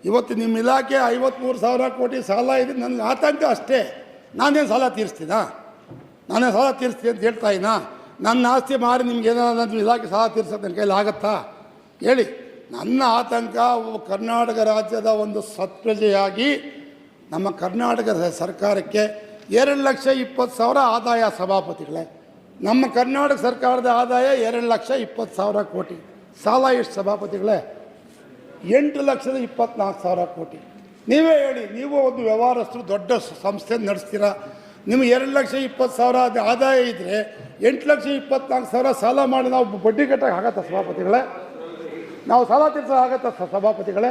ಇವತ್ತು ನಿಮ್ಮ ಇಲಾಖೆ 53,000 ಕೋಟಿ ಸಾಲ ಇದೆ. ನನಗೆ ಆತಂಕ ಅಷ್ಟೇ. ನಾನೇನು ಸಾಲ ತೀರಿಸ್ತೀನಾ? ನಾನೇ ಸಾಲ ತೀರಿಸ್ತೀನಿ ಅಂತ ಹೇಳ್ತಾ ಇದ್ದೀನಾ? ನನ್ನ ಆಸ್ತಿ ಮಾರಿ ನಿಮ್ಗೆ ಏನಾದ್ರು ನನ್ನ ಇಲಾಖೆ ಸಾಲ ತೀರ್ಸೋದು ನನ್ನ ಕೈಲಿ ಆಗುತ್ತಾ ಹೇಳಿ? ನನ್ನ ಆತಂಕ ಕರ್ನಾಟಕ ರಾಜ್ಯದ ಒಂದು ಸತ್ಪ್ರಜೆಯಾಗಿ ನಮ್ಮ ಕರ್ನಾಟಕ ಸರ್ಕಾರಕ್ಕೆ 2,20,000 ಆದಾಯ. ಸಭಾಪತಿಗಳೇ, ನಮ್ಮ ಕರ್ನಾಟಕ ಸರ್ಕಾರದ ಆದಾಯ 2,20,000 ಕೋಟಿ. ಸಾಲ ಎಷ್ಟು ಸಭಾಪತಿಗಳೇ? 8,24,000 ಕೋಟಿ. ನೀವೇ ಹೇಳಿ, ನೀವು ಒಂದು ವ್ಯವಹಾರಸ್ಥರು, ದೊಡ್ಡ ಸಂಸ್ಥೆ ನಡೆಸ್ತೀರಾ. ನಿಮಗೆ 2,20,000 ಆದಾಯ ಇದ್ದರೆ 8,24,000 ಸಾಲ ಮಾಡಿ ನಾವು ಬಡ್ಡಿ ಕಟ್ಟಕ್ಕೆ ಆಗತ್ತಾ ಸಭಾಪತಿಗಳೇ? ನಾವು ಸಾಲ ತೀರ್ಸೋ ಆಗತ್ತಾ ಸಭಾಪತಿಗಳೇ?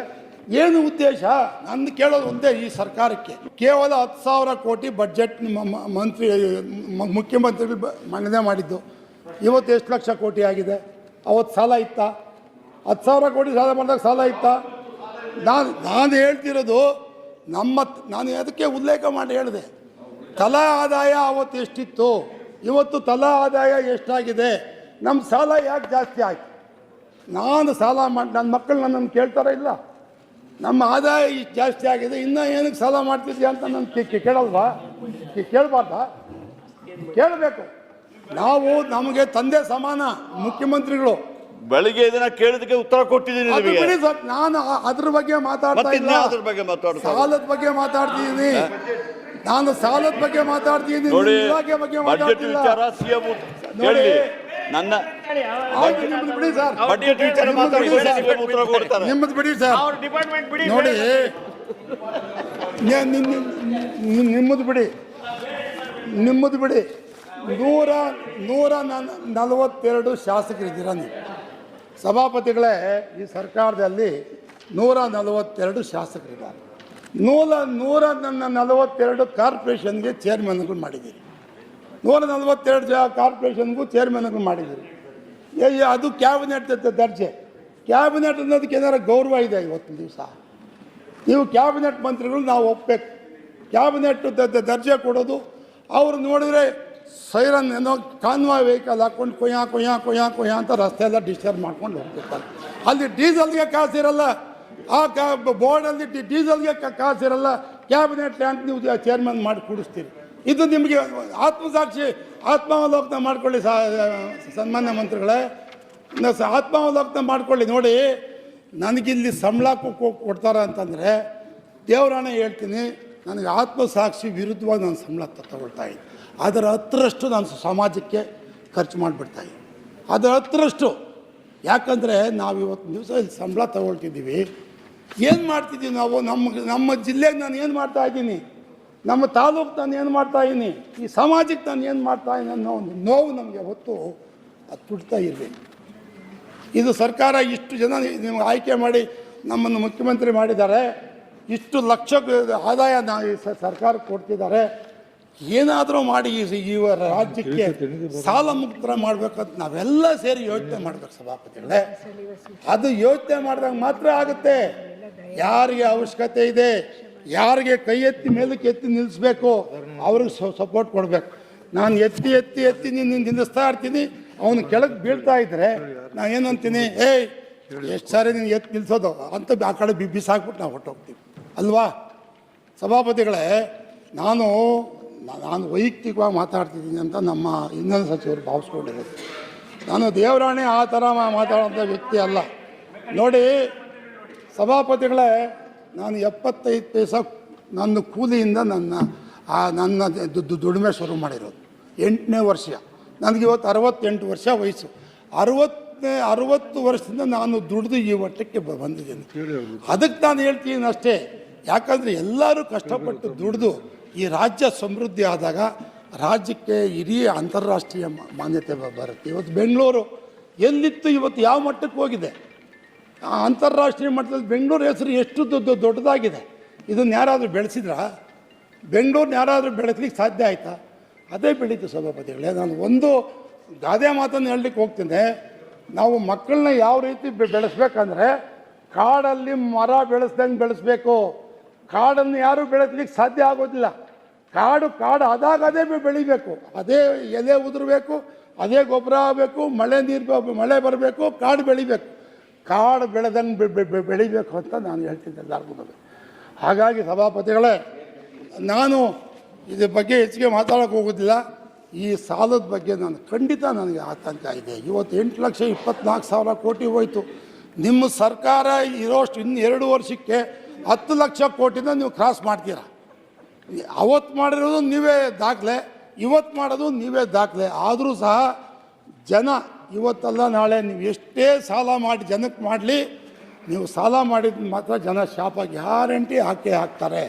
ಏನು ಉದ್ದೇಶ? ನಂದು ಕೇಳೋದು ಒಂದೇ, ಈ ಸರ್ಕಾರಕ್ಕೆ ಕೇವಲ 10,000 ಕೋಟಿ ಬಡ್ಜೆಟ್ ನಿಮ್ಮ ಮುಖ್ಯಮಂತ್ರಿಗಳು ಮಂಡನೆ ಮಾಡಿದ್ದು. ಇವತ್ತು ಎಷ್ಟು ಲಕ್ಷ ಕೋಟಿ ಆಗಿದೆ? ಅವತ್ತು ಸಾಲ ಇತ್ತಾ? 10,000 ಕೋಟಿ ಸಾಲ ಮಾಡಿದಾಗ ಸಾಲ ಇತ್ತಾ? ನಾನು ಹೇಳ್ತಿರೋದು ನಾನು ಅದಕ್ಕೆ ಉಲ್ಲೇಖ ಮಾಡಿ ಹೇಳಿದೆ. ತಲಾ ಆದಾಯ ಅವತ್ತು ಎಷ್ಟಿತ್ತು, ಇವತ್ತು ತಲಾ ಆದಾಯ ಎಷ್ಟಾಗಿದೆ, ನಮ್ಮ ಸಾಲ ಯಾಕೆ ಜಾಸ್ತಿ ಆಯಿತು? ನಾನು ಸಾಲ ಮಾಡಿ ನನ್ನ ಮಕ್ಕಳು ನನ್ನನ್ನು ಕೇಳ್ತಾರ ಇಲ್ಲ, ನಮ್ಮ ಆದಾಯ ಇಷ್ಟು ಜಾಸ್ತಿ ಆಗಿದೆ, ಇನ್ನೂ ಏನಕ್ಕೆ ಸಾಲ ಮಾಡ್ತಿದ್ಯಾ ಅಂತ ನನ್ನ ಕೇಳಲ್ವಾ? ಕೇಳಬಾರ್ದಾ? ಕೇಳಬೇಕು. ನಾವು ನಮಗೆ ತಂದೆ ಸಮಾನ ಮುಖ್ಯಮಂತ್ರಿಗಳು. ಬೆಳಿಗ್ಗೆ ಇದನ್ನ ಕೇಳಿದಕ್ಕೆ ಉತ್ತರ ಕೊಟ್ಟಿದ್ದೀನಿ. ನಾನು ಅದ್ರ ಬಗ್ಗೆ ಮಾತಾಡ್ತಾ ಇಲ್ಲ, ಸಾಲದ ಬಗ್ಗೆ ಮಾತಾಡ್ತಿದ್ದೀನಿ. ನಾನು ಸಾಲದ ಬಗ್ಗೆ ಮಾತಾಡ್ತಿದ್ದೀನಿ, ಇಲಾಖೆ ಬಗ್ಗೆ ಮಾತಾಡ್ತಿಲ್ಲ. ನೋಡಿ, ನನ್ನ ಬಿಡಿ ಸರ್, ನಿಮ್ಮದು ಬಿಡಿ ಸರ್. ನೋಡಿ, ನಿಮ್ಮದು ಬಿಡಿ. 142 ಶಾಸಕರಿದ್ದೀರ ನೀವು ಸಭಾಪತಿಗಳೇ. ಈ ಸರ್ಕಾರದಲ್ಲಿ 142 ಶಾಸಕರಿದ್ದಾರೆ. 142 ಕಾರ್ಪೊರೇಷನ್ಗೆ ಚೇರ್ಮನ್ಗಳು ಮಾಡಿದ್ದೀರಿ. 142 ಕಾರ್ಪೊರೇಷನ್ಗೂ ಚೇರ್ಮನ್ಗಳು ಮಾಡಿದ್ದೀರಿ. ಅದು ಕ್ಯಾಬಿನೆಟ್ ದರ್ಜೆ. ಕ್ಯಾಬಿನೆಟ್ ಅನ್ನೋದಕ್ಕೆ ಏನಾರು ಗೌರವ ಇದೆ ಇವತ್ತಿನ ದಿವಸ? ನೀವು ಕ್ಯಾಬಿನೆಟ್ ಮಂತ್ರಿಗಳು ನಾವು ಒಪ್ಪಬೇಕು. ಕ್ಯಾಬಿನೆಟ್ ದರ್ಜೆ ಕೊಡೋದು, ಅವರು ನೋಡಿದರೆ ಸೈರನ್ ಏನೋ ಕಾನ್ವಾಯ್ ವೆಹಿಕಲ್ ಹಾಕ್ಕೊಂಡು ಕೊಯ್ಯ ಕೊಯ್ಯ ಕೊಯ್ಯ ಕೊಯ್ಯ ಅಂತ ರಸ್ತೆ ಎಲ್ಲ ಡಿಸ್ಟರ್ಬ್ ಮಾಡ್ಕೊಂಡು ಹೋಗ್ತಿರ್ತಾರೆ. ಅಲ್ಲಿ ಡೀಸೆಲ್ಗೆ ಕಾಸಿರಲ್ಲ, ಆ ಬೋರ್ಡಲ್ಲಿ ಡೀಸೆಲ್ಗೆ ಕಾಸಿರಲ್ಲ. ಕ್ಯಾಬಿನೆಟ್ ರ್ಯಾಂಕ್ ನೀವು ಚೇರ್ಮನ್ ಮಾಡಿ ಕೂಡಿಸ್ತೀರಿ. ಇದು ನಿಮಗೆ ಆತ್ಮಸಾಕ್ಷಿ, ಆತ್ಮಾವಲೋಕನ ಮಾಡ್ಕೊಳ್ಳಿ ಸನ್ಮಾನ್ಯ ಮಂತ್ರಿಗಳೇ, ಆತ್ಮಾವಲೋಕನ ಮಾಡ್ಕೊಳ್ಳಿ. ನೋಡಿ, ನನಗಿಲ್ಲಿ ಸಂಬಳ ಕೊಡ್ತಾರೆ ಅಂತಂದರೆ ದೇವರಾಣೆ ಹೇಳ್ತೀನಿ, ನನಗೆ ಆತ್ಮಸಾಕ್ಷಿ ವಿರುದ್ಧವಾಗಿ ನಾನು ಸಂಬಳ ತಗೊಳ್ತಾ ಇದ್ದೀನಿ. ಅದರ 10ರಷ್ಟು ನಾನು ಸಮಾಜಕ್ಕೆ ಖರ್ಚು ಮಾಡಿಬಿಡ್ತಾಯಿದ್ದೀನಿ. ಅದರ 10ರಷ್ಟು. ಯಾಕಂದರೆ ನಾವು ಇವತ್ತು ದಿವಸ ಇಲ್ಲಿ ಸಂಬಳ ತಗೊಳ್ತಿದ್ದೀವಿ. ಏನು ಮಾಡ್ತಿದ್ದೀವಿ ನಾವು? ನಮ್ಮ ಜಿಲ್ಲೆಗೆ ನಾನು ಏನು ಮಾಡ್ತಾಯಿದ್ದೀನಿ, ನಮ್ಮ ತಾಲೂಕು ನಾನು ಏನು ಮಾಡ್ತಾಯಿದ್ದೀನಿ, ಈ ಸಮಾಜಕ್ಕೆ ನಾನು ಏನು ಮಾಡ್ತಾಯಿದ್ದೀನಿ ಅನ್ನೋ ಒಂದು ನೋವು ನಮಗೆ ಹೊತ್ತು ಅದು ತುಡ್ತಾ ಇರಬೇಕು. ಇದು ಸರ್ಕಾರ ಇಷ್ಟು ಜನ ನಿಮ್ಗೆ ಆಯ್ಕೆ ಮಾಡಿ ನಮ್ಮನ್ನು ಮುಖ್ಯಮಂತ್ರಿ ಮಾಡಿದ್ದಾರೆ, ಇಷ್ಟು ಲಕ್ಷ ಆದಾಯ ನಾವು ಸರ್ಕಾರ ಕೊಡ್ತಿದ್ದಾರೆ. ಏನಾದರೂ ಮಾಡಿ ಈ ರಾಜ್ಯಕ್ಕೆ ಸಾಲ ಮುಕ್ತ ಮಾಡಬೇಕಂತ ನಾವೆಲ್ಲ ಸೇರಿ ಯೋಚನೆ ಮಾಡಬೇಕು ಸಭಾಪತಿಗಳೇ. ಅದು ಯೋಚನೆ ಮಾಡಿದಾಗ ಮಾತ್ರ ಆಗುತ್ತೆ. ಯಾರಿಗೆ ಅವಶ್ಯಕತೆ ಇದೆ, ಯಾರಿಗೆ ಕೈ ಎತ್ತಿ ಮೇಲಕ್ಕೆ ಎತ್ತಿ ನಿಲ್ಲಿಸ್ಬೇಕು, ಅವ್ರಿಗೆ ಸಪೋರ್ಟ್ ಕೊಡಬೇಕು. ನಾನು ಎತ್ತಿ ಎತ್ತಿ ಎತ್ತಿ ನಿಲ್ಲಿಸ್ತಾ ಇರ್ತೀನಿ, ಅವನು ಕೆಳಗೆ ಬೀಳ್ತಾ ಇದ್ದರೆ ನಾನು ಏನು ಅಂತೀನಿ, ಏಯ್ ಎಷ್ಟು ಸಾರಿ ನೀನು ಎತ್ತಿ ನಿಲ್ಲಿಸೋದು ಅಂತ ಆ ಕಡೆ ಬಿಸಾಕ್ಬಿಟ್ಟು ನಾವು ಹೊಟ್ಟೋಗ್ತೀವಿ ಅಲ್ವಾ ಸಭಾಪತಿಗಳೇ? ನಾನು ವೈಯಕ್ತಿಕವಾಗಿ ಮಾತಾಡ್ತಿದ್ದೀನಿ ಅಂತ ನಮ್ಮ ಇಂಧನ ಸಚಿವರು ಭಾವಿಸ್ಕೊಂಡಿರೋದು. ನಾನು ದೇವರಾಣೆ ಆ ಥರ ಮಾತಾಡೋಂಥ ವ್ಯಕ್ತಿ ಅಲ್ಲ. ನೋಡಿ ಸಭಾಪತಿಗಳೇ, ನಾನು 75 ಪೈಸೆ ನನ್ನ ಕೂಲಿಯಿಂದ ನನ್ನ ದುಡಿಮೆ ಶುರು ಮಾಡಿರೋದು. 8ನೇ ವರ್ಷ. ನನಗಿವತ್ತು 68 ವರ್ಷ ವಯಸ್ಸು. 60 ವರ್ಷದಿಂದ ನಾನು ದುಡಿದು ಈ ಮಟ್ಟಕ್ಕೆ ಬಂದಿದ್ದೀನಿ. ಅದಕ್ಕೆ ನಾನು ಹೇಳ್ತೀನಿ ಅಷ್ಟೇ. ಯಾಕಂದರೆ ಎಲ್ಲರೂ ಕಷ್ಟಪಟ್ಟು ದುಡಿದು ಈ ರಾಜ್ಯ ಸಮೃದ್ಧಿ ಆದಾಗ ರಾಜ್ಯಕ್ಕೆ ಇಡೀ ಅಂತಾರಾಷ್ಟ್ರೀಯ ಮಾನ್ಯತೆ ಬರುತ್ತೆ. ಇವತ್ತು ಬೆಂಗಳೂರು ಎಲ್ಲಿತ್ತು, ಇವತ್ತು ಯಾವ ಮಟ್ಟಕ್ಕೆ ಹೋಗಿದೆ. ಅಂತಾರಾಷ್ಟ್ರೀಯ ಮಟ್ಟದಲ್ಲಿ ಬೆಂಗಳೂರು ಹೆಸರು ಎಷ್ಟು ದೊಡ್ಡದಾಗಿದೆ. ಇದನ್ನು ಯಾರಾದರೂ ಬೆಳೆಸಿದ್ರಾ? ಬೆಂಗಳೂರನ್ನ ಯಾರಾದರೂ ಬೆಳೆಸ್ಲಿಕ್ಕೆ ಸಾಧ್ಯ ಆಯಿತಾ? ಅದೇ ಬೆಳೀತು ಸಭಾಪತಿಗಳೇ. ನಾನು ಒಂದು ಗಾದೆ ಮಾತನ್ನು ಹೇಳಲಿಕ್ಕೆ ಹೋಗ್ತೀನಿ. ನಾವು ಮಕ್ಕಳನ್ನ ಯಾವ ರೀತಿ ಬೆಳೆಸ್ಬೇಕಂದ್ರೆ, ಕಾಡಲ್ಲಿ ಮರ ಬೆಳೆಸ್ದಂಗೆ ಬೆಳೆಸ್ಬೇಕು. ಕಾಡನ್ನು ಯಾರೂ ಬೆಳೆಸ್ಲಿಕ್ಕೆ ಸಾಧ್ಯ ಆಗೋದಿಲ್ಲ. ಕಾಡು ಆದಾಗ ಅದೇ ಬೆಳಿಬೇಕು, ಅದೇ ಎಲೆ ಉದುರಬೇಕು, ಅದೇ ಗೊಬ್ಬರ ಆಗಬೇಕು, ಮಳೆ ಬರಬೇಕು, ಕಾಡು ಬೆಳಿಬೇಕು. ಕಾಡು ಬೆಳೆದಂಗೆ ಬೆಳಿಬೇಕು ಅಂತ ನಾನು ಹೇಳ್ತಿದ್ದೆ ಎಲ್ಲರಿಗೂ. ಹಾಗಾಗಿ ಸಭಾಪತಿಗಳೇ, ನಾನು ಇದ್ರ ಬಗ್ಗೆ ಹೆಚ್ಚಿಗೆ ಮಾತಾಡೋಕ್ಕೆ ಹೋಗೋದಿಲ್ಲ. ಈ ಸಾಲದ ಬಗ್ಗೆ ಖಂಡಿತ ನನಗೆ ಆತಂಕ ಇದೆ. ಇವತ್ತು 8,24,000 ಕೋಟಿ ಹೋಯಿತು. ನಿಮ್ಮ ಸರ್ಕಾರ ಇರೋಷ್ಟು ಇನ್ನು 2 ವರ್ಷಕ್ಕೆ 10 ಲಕ್ಷ ಕೋಟಿನ ನೀವು ಕ್ರಾಸ್ ಮಾಡ್ತೀರಾ. ಅವತ್ತು ಮಾಡಿರೋದು ನೀವೇ ದಾಖಲೆ, ಇವತ್ತು ಮಾಡೋದು ನೀವೇ ದಾಖಲೆ. ಆದರೂ ಸಹ ಜನ ಇವತ್ತಲ್ಲ ನಾಳೆ ನೀವು ಎಷ್ಟೇ ಸಾಲ ಮಾಡಿ ಜನಕ್ಕೆ ಮಾಡಲಿ, ನೀವು ಸಾಲ ಮಾಡಿದ ಮಾತ್ರ ಜನ ಶಾಪ ಗ್ಯಾರಂಟಿ ಹಾಕೇ ಹಾಕ್ತಾರೆ.